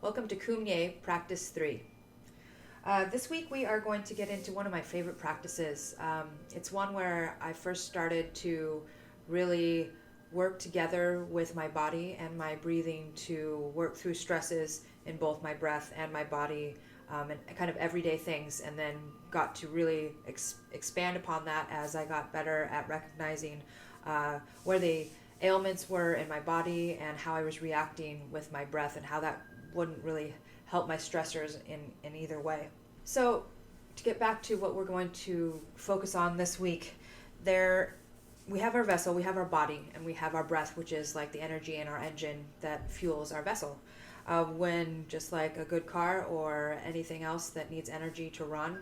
Welcome to Kum Nye Practice 3. This week we are going to get into one of my favorite practices. It's one where I first started to really work together with my body and my breathing to work through stresses in both my breath and my body, and kind of everyday things, and then got to really expand upon that as I got better at recognizing where the ailments were in my body and how I was reacting with my breath and how that wouldn't really help my stressors in either way. So to get back to what we're going to focus on this week, we have our vessel, we have our body, and we have our breath, which is like the energy in our engine that fuels our vessel. When just like a good car or anything else that needs energy to run,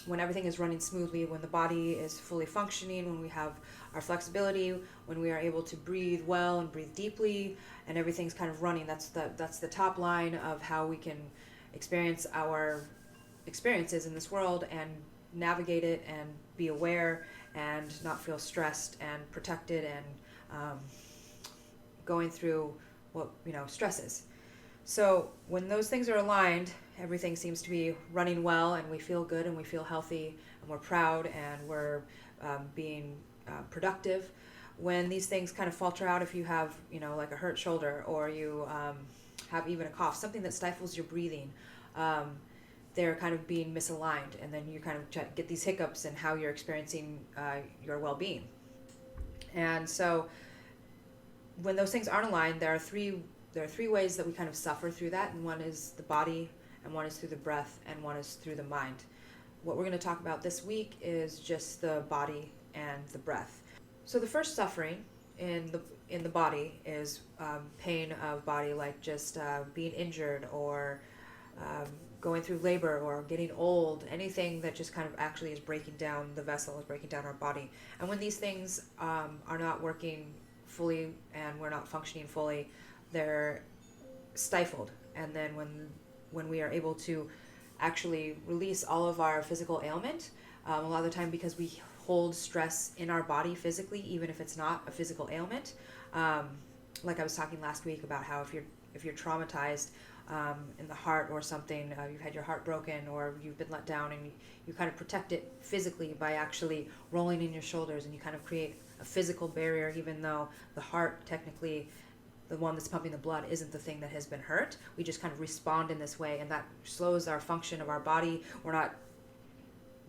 when everything is running smoothly, when the body is fully functioning, when we have our flexibility, when we are able to breathe well and breathe deeply, and everything's kind of running, that's the top line of how we can experience our experiences in this world and navigate it and be aware and not feel stressed and protected and going through what stresses. So when those things are aligned, everything seems to be running well, and we feel good, and we feel healthy, and we're proud, and we're being productive. When these things kind of falter out, if you have like a hurt shoulder, or you have even a cough, something that stifles your breathing, they're kind of being misaligned, and then you kind of get these hiccups in how you're experiencing your well-being. And so when those things aren't aligned, there are three ways that we kind of suffer through that, and one is the body, and one is through the breath, and one is through the mind. What we're going to talk about this week is just the body and the breath. So the first suffering in the body is pain of body, like just being injured, or going through labor, or getting old, anything that just kind of actually is breaking down the vessel, is breaking down our body. And when these things are not working fully and we're not functioning fully, they're stifled. And then when we are able to actually release all of our physical ailment, a lot of the time, because we hold stress in our body physically, even if it's not a physical ailment, like I was talking last week about how if you're traumatized in the heart or something, you've had your heart broken, or you've been let down, and you kind of protect it physically by actually rolling in your shoulders, and you kind of create a physical barrier, even though the heart, technically the one that's pumping the blood, isn't the thing that has been hurt. We just kind of respond in this way, and that slows our function of our body. We're not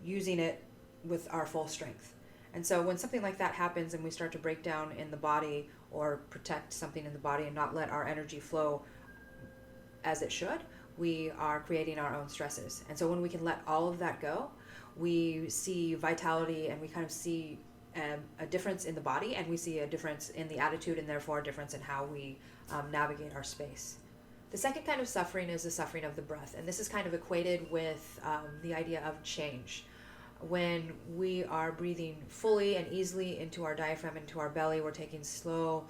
using it with our full strength. And so when something like that happens, and we start to break down in the body or protect something in the body and not let our energy flow as it should, we are creating our own stresses. And so when we can let all of that go, we see vitality, and we kind of see a difference in the body, and we see a difference in the attitude, and therefore a difference in how we navigate our space. The second kind of suffering is the suffering of the breath, and this is kind of equated with the idea of change. When we are breathing fully and easily into our diaphragm, into our belly, we're taking slow,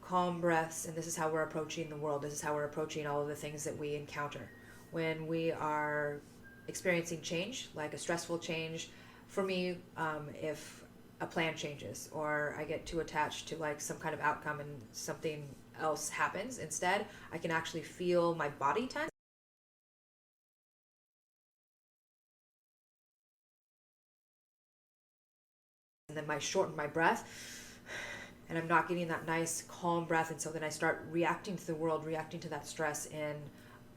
calm breaths, and this is how we're approaching the world. This is how we're approaching all of the things that we encounter. When we are experiencing change, like a stressful change, for me, if a plan changes, or I get too attached to like some kind of outcome and something else happens instead, I can actually feel my body tense, and then I shorten my breath, and I'm not getting that nice calm breath, and so then I start reacting to the world, reacting to that stress in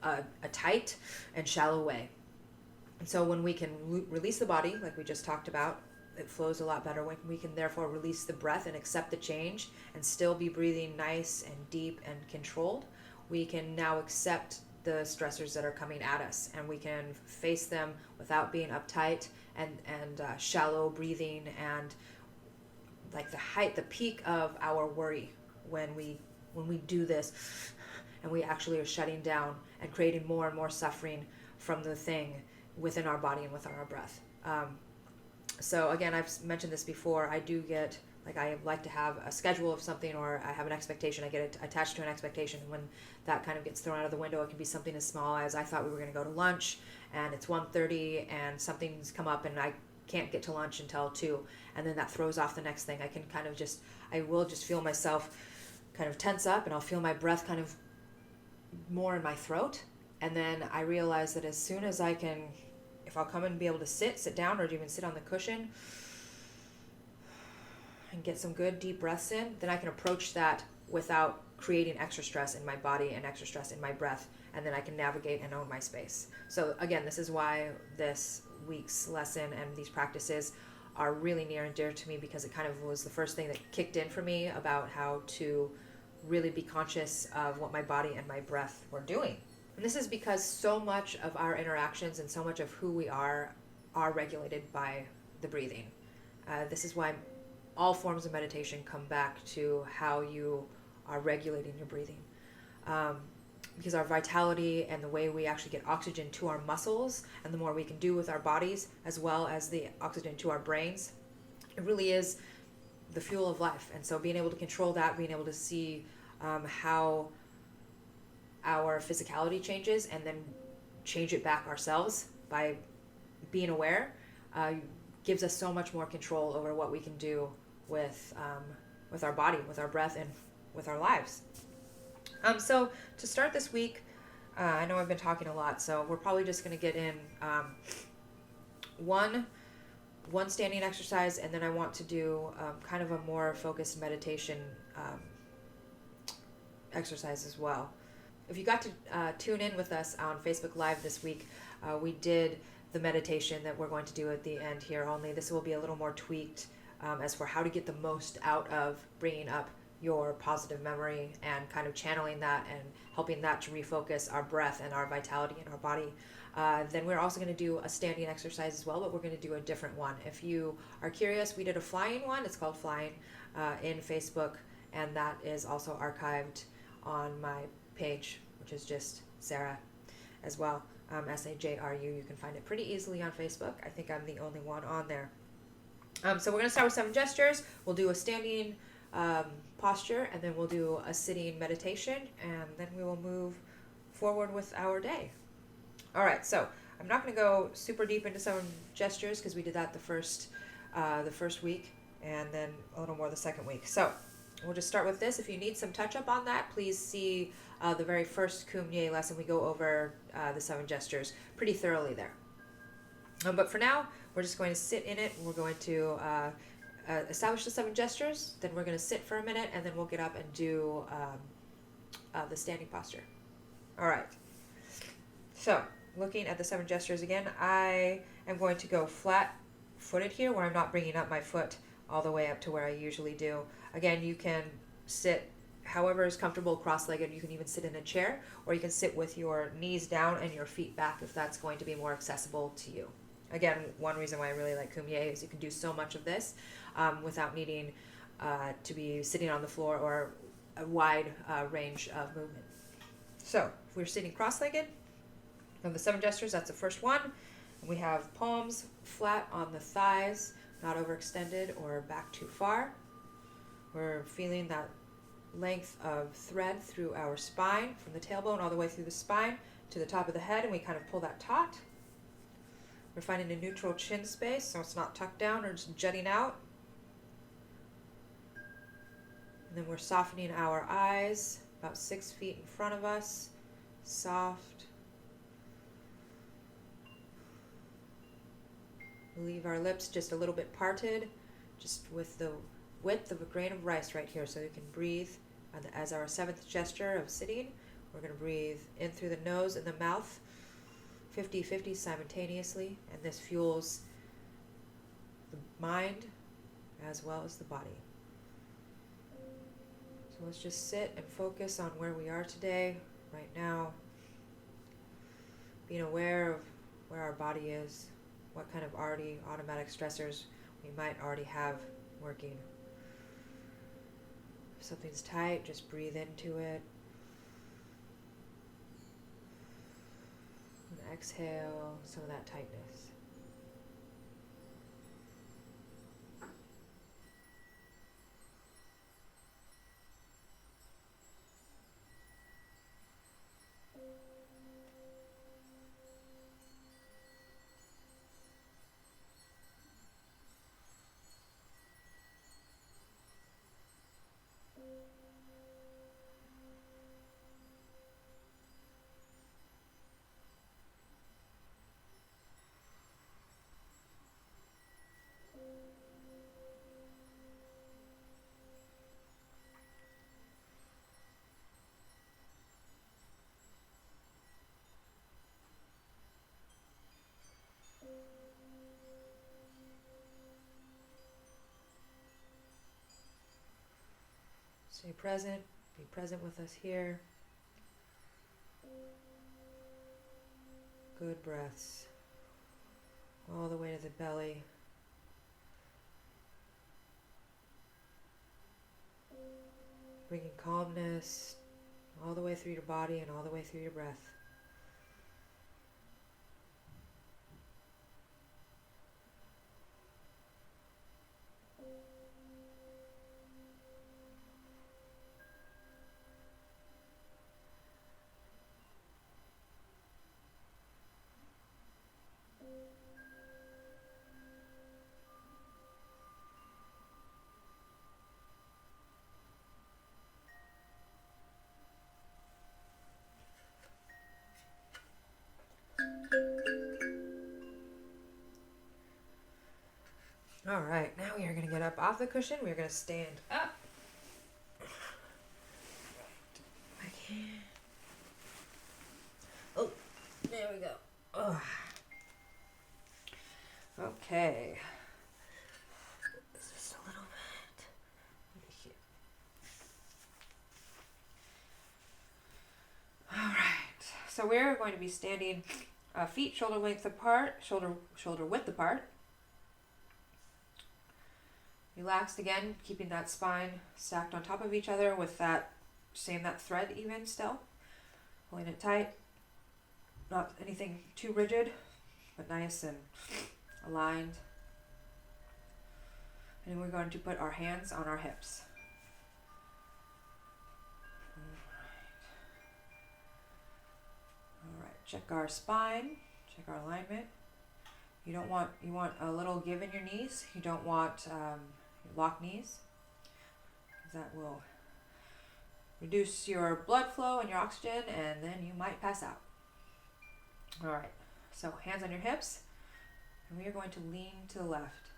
a tight and shallow way. And so when we can release the body, like we just talked about, it flows a lot better. When we can therefore release the breath and accept the change and still be breathing nice and deep and controlled, we can now accept the stressors that are coming at us, and we can face them without being uptight and shallow breathing, and like the peak of our worry when we do this, and we actually are shutting down and creating more and more suffering from the thing within our body and within our breath. So again, I've mentioned this before, I do get, like, I like to have a schedule of something, or I have an expectation, I get attached to an expectation. When that kind of gets thrown out of the window, it can be something as small as I thought we were going to go to lunch, and it's 1:30, and something's come up, and I can't get to lunch until 2, and then that throws off the next thing. I will just feel myself kind of tense up, and I'll feel my breath kind of more in my throat. And then I realized that as soon as I can, if I'll come and be able to sit down, or even sit on the cushion and get some good deep breaths in, then I can approach that without creating extra stress in my body and extra stress in my breath, and then I can navigate and own my space. So again, this is why this week's lesson and these practices are really near and dear to me, because it kind of was the first thing that kicked in for me about how to really be conscious of what my body and my breath were doing. And this is because so much of our interactions and so much of who we are regulated by the breathing. This is why all forms of meditation come back to how you are regulating your breathing. Because our vitality and the way we actually get oxygen to our muscles, and the more we can do with our bodies, as well as the oxygen to our brains, it really is the fuel of life. And so being able to control that, being able to see how our physicality changes, and then change it back ourselves by being aware, gives us so much more control over what we can do with our body, with our breath, and with our lives. So to start this week, I know I've been talking a lot, so we're probably just going to get in one standing exercise, and then I want to do kind of a more focused meditation exercise as well. If you got to tune in with us on Facebook Live this week, we did the meditation that we're going to do at the end here, only this will be a little more tweaked as for how to get the most out of bringing up your positive memory and kind of channeling that and helping that to refocus our breath and our vitality in our body. Then we're also going to do a standing exercise as well, but we're going to do a different one. If you are curious, we did a flying one. It's called Flying in Facebook, and that is also archived on my page, which is just Sarah as well, Sajru. You can find it pretty easily on Facebook. I think I'm the only one on there. So we're going to start with 7 gestures. We'll do a standing posture, and then we'll do a sitting meditation, and then we will move forward with our day. All right, so I'm not going to go super deep into 7 gestures because we did that the first week, and then a little more the second week. So we'll just start with this. If you need some touch-up on that, please see the very first Kum Nye lesson. We go over the 7 gestures pretty thoroughly there. But for now, we're just going to sit in it. We're going to establish the 7 gestures, then we're going to sit for a minute, and then we'll get up and do the standing posture. All right. So, looking at the 7 gestures again, I am going to go flat-footed here, where I'm not bringing up my foot all the way up to where I usually do. Again, you can sit however is comfortable, cross-legged. You can even sit in a chair, or you can sit with your knees down and your feet back if that's going to be more accessible to you. Again, one reason why I really like Kum Nye is you can do so much of this without needing to be sitting on the floor or a wide range of movement. So, if we're sitting cross-legged, of the 7 gestures, that's the first one. We have palms flat on the thighs, not overextended or back too far. We're feeling that length of thread through our spine, from the tailbone all the way through the spine to the top of the head, and we kind of pull that taut. We're finding a neutral chin space, so it's not tucked down or just jutting out. And then we're softening our eyes about 6 feet in front of us, soft. Leave our lips just a little bit parted, just with the width of a grain of rice right here, so you can breathe. And as our 7th gesture of sitting, we're going to breathe in through the nose and the mouth, 50-50 simultaneously, and this fuels the mind as well as the body. So let's just sit and focus on where we are today, right now, being aware of where our body is, what kind of already automatic stressors we might already have working. If something's tight, just breathe into it. And exhale some of that tightness. Stay present. Be present with us here. Good breaths. All the way to the belly. Bringing calmness all the way through your body and all the way through your breath. All right, now we are going to get up off the cushion. We are going to stand up. Okay. Oh, there we go. Oh. Okay. Just a little bit. Here. All right. So we're going to be standing feet shoulder width apart, shoulder width apart. Relaxed again, keeping that spine stacked on top of each other with that thread even still. Pulling it tight. Not anything too rigid, but nice and aligned. And then we're going to put our hands on our hips. All right. Check our spine, check our alignment. You want a little give in your knees. You don't want lock knees. That will reduce your blood flow and your oxygen, and then you might pass out. All right, so hands on your hips, and we are going to lean to the left.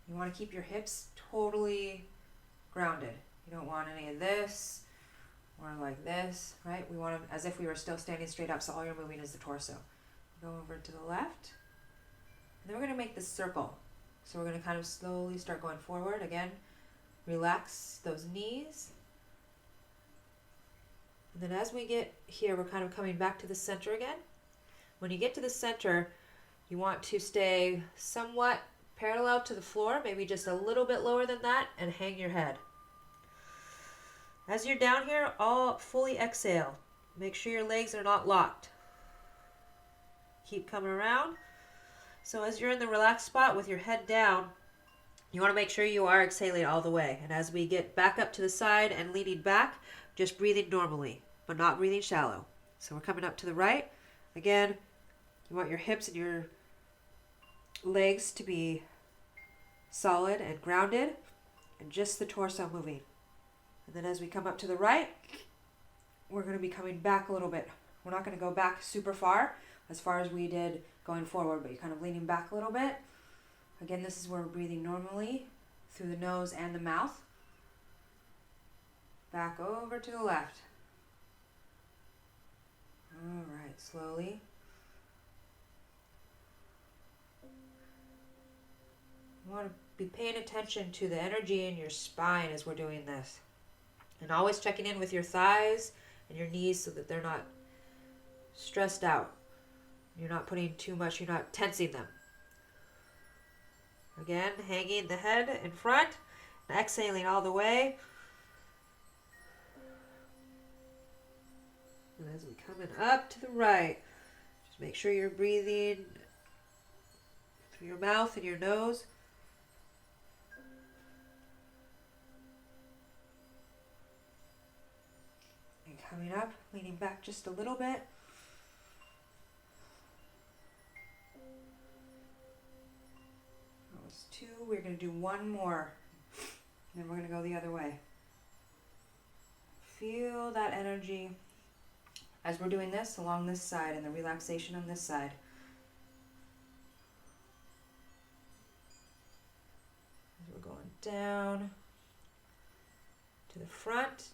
You want to keep your hips totally grounded. You don't want any of this or like this, right? We want them as if we were still standing straight up, so all you're moving is the torso. Go over to the left, and then we're going to make this circle. So we're going to kind of slowly start going forward. Again, relax those knees. And then as we get here, we're kind of coming back to the center again. When you get to the center, you want to stay somewhat parallel to the floor, maybe just a little bit lower than that, and hang your head. As you're down here, all fully exhale. Make sure your legs are not locked. Keep coming around. So as you're in the relaxed spot with your head down, you want to make sure you are exhaling all the way. And as we get back up to the side and leaning back, just breathing normally, but not breathing shallow. So we're coming up to the right. Again, you want your hips and your legs to be solid and grounded, and just the torso moving. And then as we come up to the right, we're going to be coming back a little bit. We're not going to go back super far as we did going forward, but you're kind of leaning back a little bit. Again, this is where we're breathing normally through the nose and the mouth. Back over to the left. All right, slowly. You want to be paying attention to the energy in your spine as we're doing this. And always checking in with your thighs and your knees so that they're not stressed out. You're not putting too much, you're not tensing them. Again, hanging the head in front, and exhaling all the way. And as we come in up to the right, just make sure you're breathing through your mouth and your nose. And coming up, leaning back just a little bit. That was 2. We're going to do 1 more. And then we're going to go the other way. Feel that energy as we're doing this along this side and the relaxation on this side. As we're going down to the front,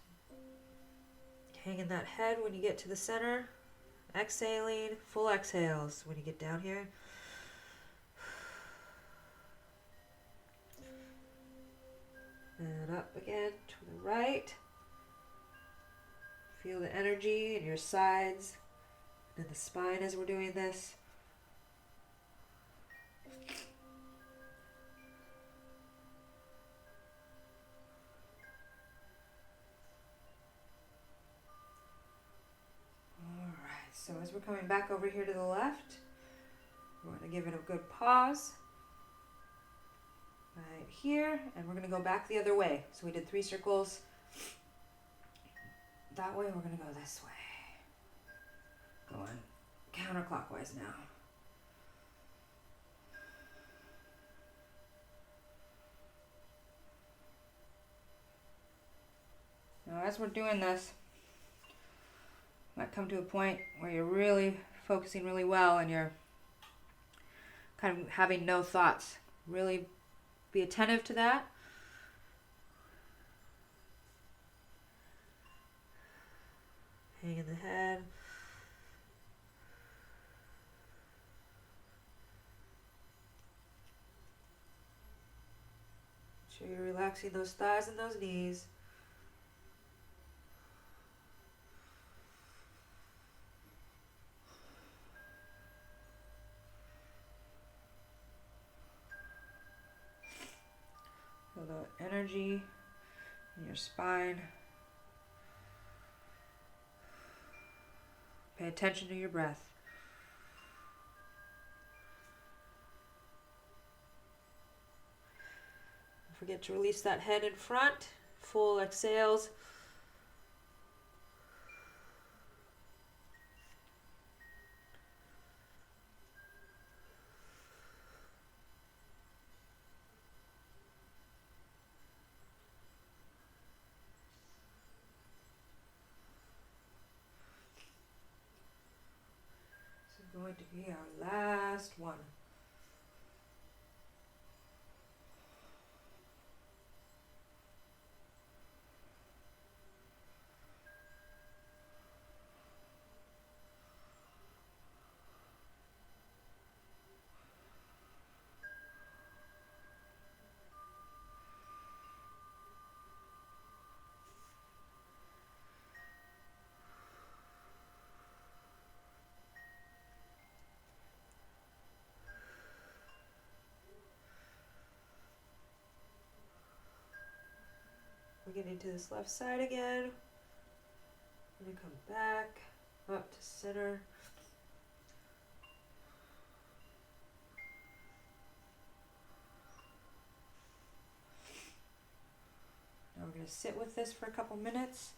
hanging that head when you get to the center, exhaling, full exhales when you get down here. And Coming up again to the right. Feel the energy in your sides and the spine as we're doing this. Alright, so as we're coming back over here to the left, we're going to give it a good pause. Right here, and we're going to go back the other way. So we did 3 circles that way, we're going to go this way. Going counterclockwise now. Now as we're doing this, you might come to a point where you're really focusing really well and you're kind of having no thoughts. Really be attentive to that. Hanging the head. Make sure you're relaxing those thighs and those knees. Feel the energy in your spine. Pay attention to your breath. Don't forget to release that head in front. Full exhales. Going to be our last one. We're getting to this left side again. We're going to come back up to center. Now we're going to sit with this for a couple minutes.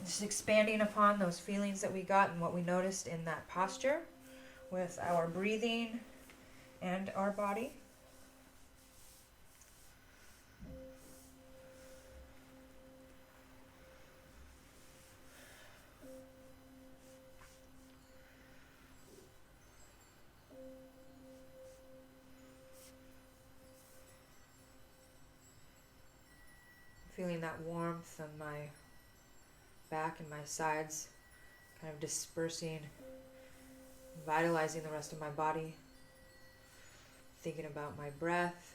Just expanding upon those feelings that we got and what we noticed in that posture with our breathing and our body. Feeling that warmth on my back and my sides, kind of dispersing, vitalizing the rest of my body, thinking about my breath.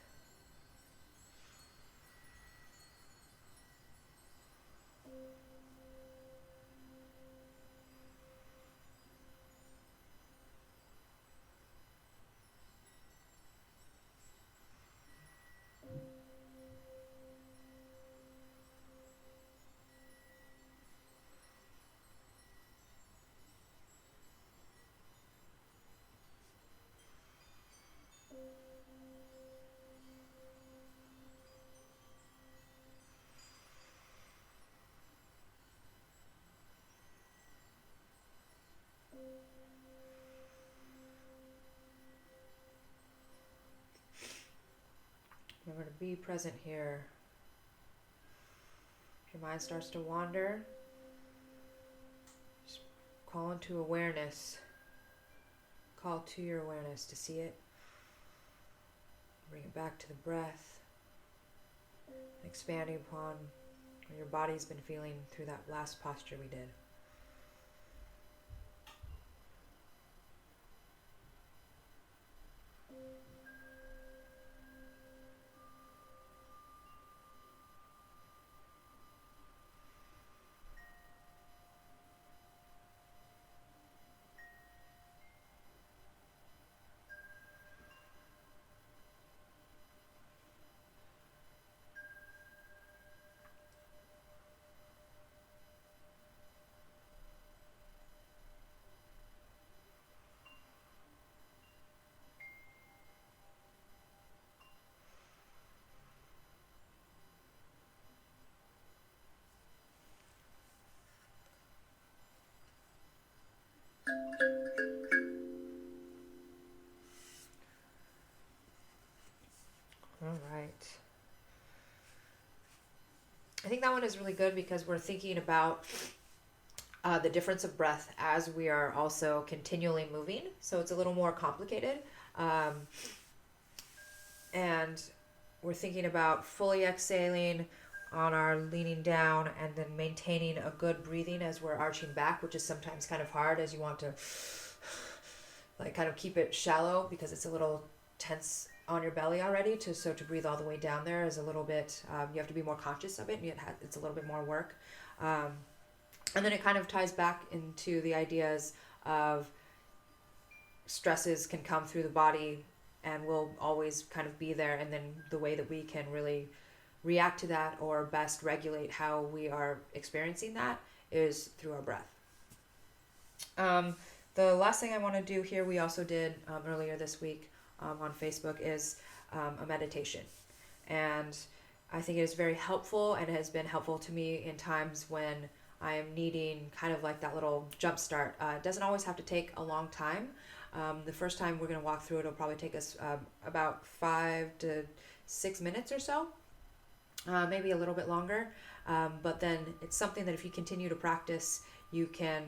Remember to be present here. If your mind starts to wander, just call into awareness. Call to your awareness to see it. Bring it back to the breath. Expanding upon what your body's been feeling through that last posture we did. All right. I think that one is really good because we're thinking about the difference of breath as we are also continually moving. So it's a little more complicated. And we're thinking about fully exhaling on our leaning down and then maintaining a good breathing as we're arching back, which is sometimes kind of hard as you want to like kind of keep it shallow because it's a little tense on your belly already. To breathe all the way down there is a little bit, you have to be more conscious of it, and it's a little bit more work. And then it kind of ties back into the ideas of stresses can come through the body and will always kind of be there, and then the way that we can really react to that or best regulate how we are experiencing that is through our breath. The last thing I want to do here, we also did earlier this week on Facebook, is a meditation. And I think it is very helpful, and it has been helpful to me in times when I am needing kind of like that little jump start. It doesn't always have to take a long time. The first time we're going to walk through it, it'll probably take us about 5 to 6 minutes or so, maybe a little bit longer. But then it's something that if you continue to practice, you can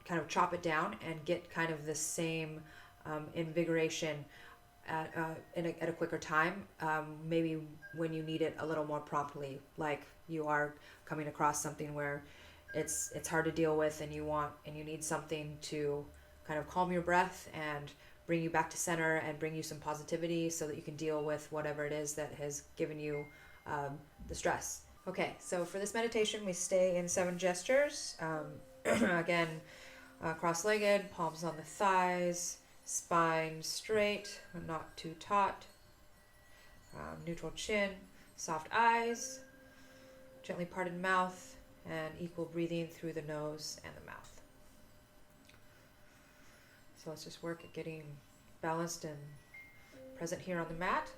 kind of chop it down and get kind of the same invigoration at a quicker time, maybe when you need it a little more promptly, like you are coming across something where it's hard to deal with, and you need something to kind of calm your breath and bring you back to center and bring you some positivity so that you can deal with whatever it is that has given you the stress. Okay, so for this meditation, we stay in 7 gestures. Again, cross-legged, palms on the thighs, spine straight, but not too taut. Neutral chin, soft eyes, gently parted mouth, and equal breathing through the nose and the mouth. So let's just work at getting balanced and present here on the mat.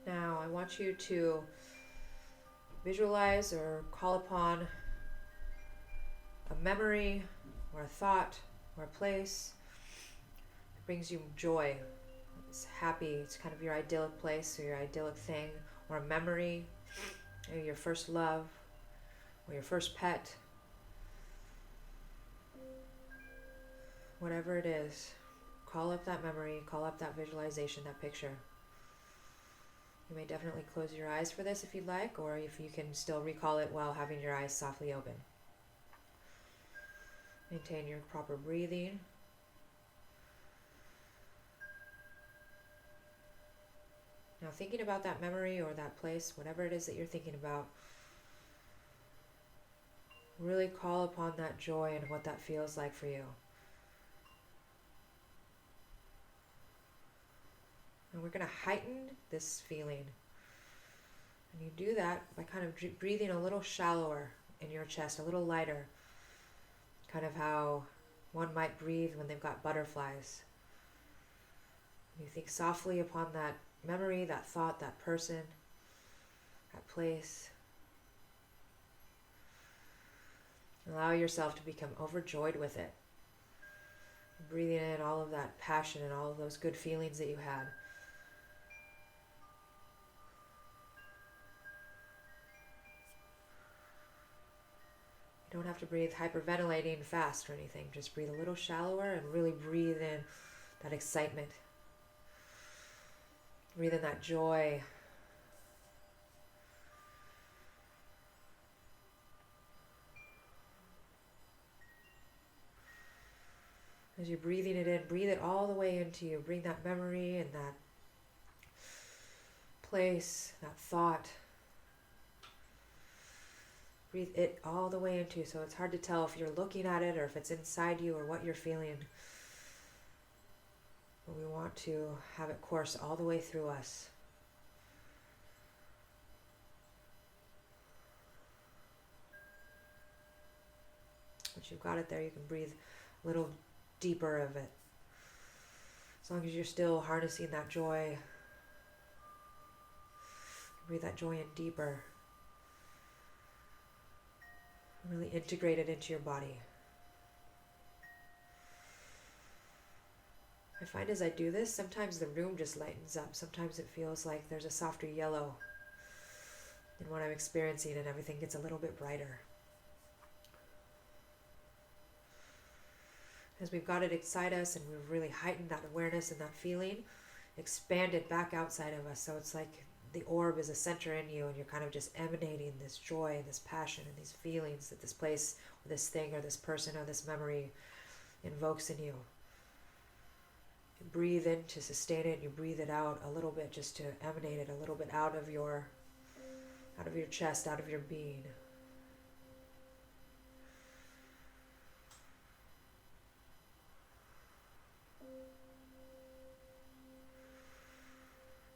Now, I want you to visualize or call upon a memory or a thought or a place that brings you joy. It's happy, it's kind of your idyllic place or your idyllic thing, or a memory, maybe your first love or your first pet. Whatever it is, call up that memory, call up that visualization, that picture. You may definitely close your eyes for this if you'd like, or if you can still recall it while having your eyes softly open. Maintain your proper breathing. Now, thinking about that memory or that place, whatever it is that you're thinking about, really call upon that joy and what that feels like for you. And we're going to heighten this feeling. And you do that by kind of breathing a little shallower in your chest, a little lighter. Kind of how one might breathe when they've got butterflies. You think softly upon that memory, that thought, that person, that place. Allow yourself to become overjoyed with it. Breathing in all of that passion and all of those good feelings that you had. You don't have to breathe hyperventilating fast or anything. Just breathe a little shallower and really breathe in that excitement. Breathe in that joy. As you're breathing it in, breathe it all the way into you. Bring that memory and that place, that thought. Breathe it all the way into you, so it's hard to tell if you're looking at it or if it's inside you or what you're feeling. But we want want to have it course all the way through us. Once you've got it there, you can breathe a little deeper of it. As long as you're still harnessing that joy, breathe that joy in deeper. Really integrate it into your body. I find as I do this, sometimes the room just lightens up. Sometimes it feels like there's a softer yellow in what I'm experiencing, and everything gets a little bit brighter. As we've got it inside us and we've really heightened that awareness and that feeling, expanded back outside of us. So it's like the orb is a center in you, and you're kind of just emanating this joy, this passion, and these feelings that this place or this thing or this person or this memory invokes in you. You breathe in to sustain it, and you breathe it out a little bit just to emanate it a little bit out of your chest, out of your being.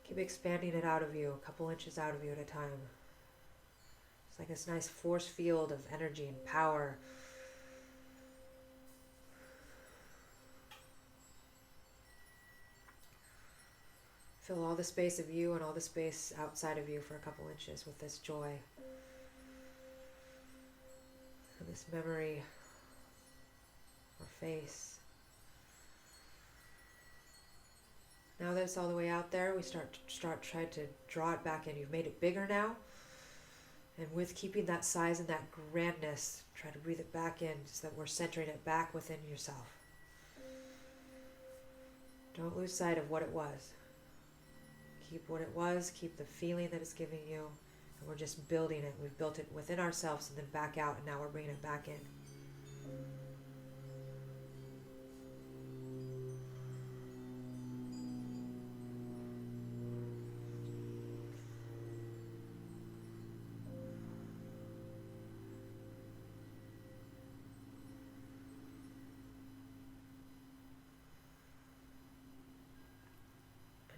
Keep expanding it out of you, a couple inches out of you at a time. It's like this nice force field of energy and power. Fill all the space of you and all the space outside of you for a couple inches with this joy. And this memory or face. Now that it's all the way out there, we start trying to draw it back in. You've made it bigger now. And with keeping that size and that grandness, try to breathe it back in so that we're centering it back within yourself. Don't lose sight of what it was. Keep what it was, keep the feeling that it's giving you, and we're just building it. We've built it within ourselves and then back out, and now we're bringing it back in.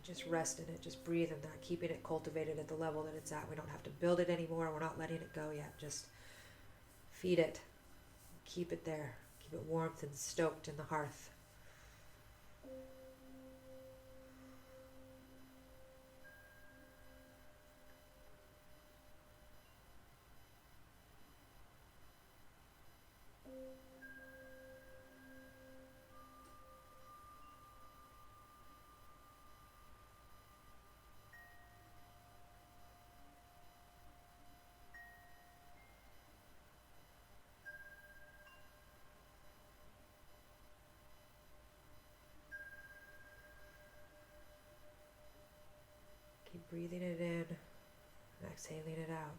Just rest in it, just breathe in that, keeping it cultivated at the level that it's at. We don't have to build it anymore, we're not letting it go yet. Just feed it, keep it there, keep it warmth and stoked in the hearth. Keep breathing it in and exhaling it out.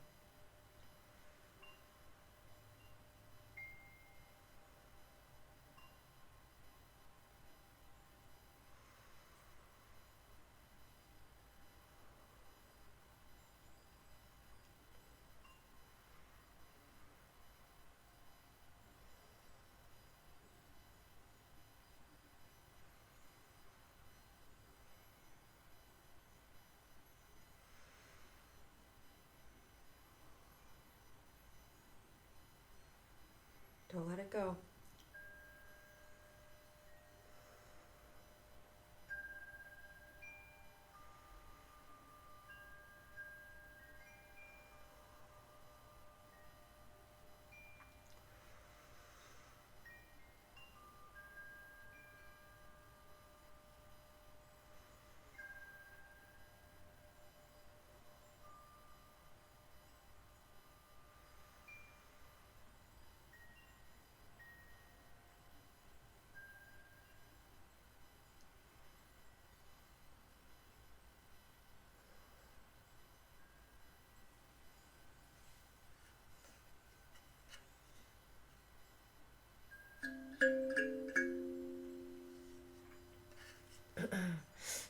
Don't let it go.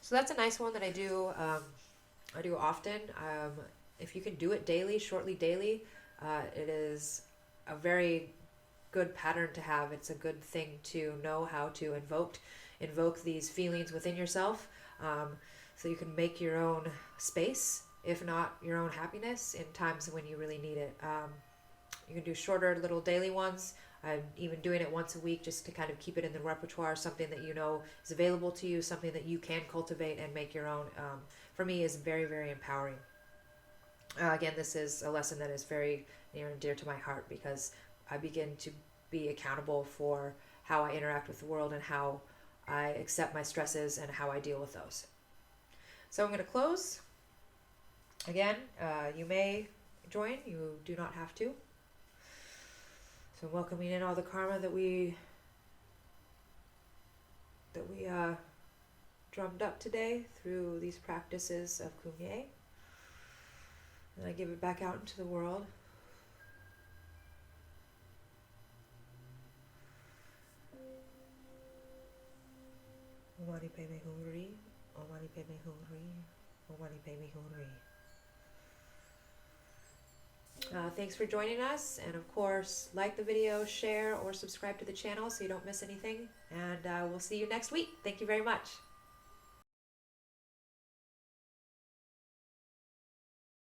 So that's a nice one that I do. I do often. If you can do it daily, shortly daily, it is a very good pattern to have. It's a good thing to know how to invoke invoke these feelings within yourself, so you can make your own space, if not your own happiness, in times when you really need it. You can do shorter little daily ones. I'm even doing it once a week just to kind of keep it in the repertoire, something that you know is available to you, something that you can cultivate and make your own. For me, is very, very empowering. Again, this is a lesson that is very near and dear to my heart, because I begin to be accountable for how I interact with the world and how I accept my stresses and how I deal with those. So I'm going to close. Again, you may join, you do not have to. So welcoming in all the karma that we drummed up today through these practices of Kum Nye. And I give it back out into the world. Omani Padme Hum Ri, Omani Padme Hum Ri, Omani Padme Hum Ri. Thanks for joining us, and of course, like the video, share, or subscribe to the channel so you don't miss anything. And we'll see you next week. Thank you very much.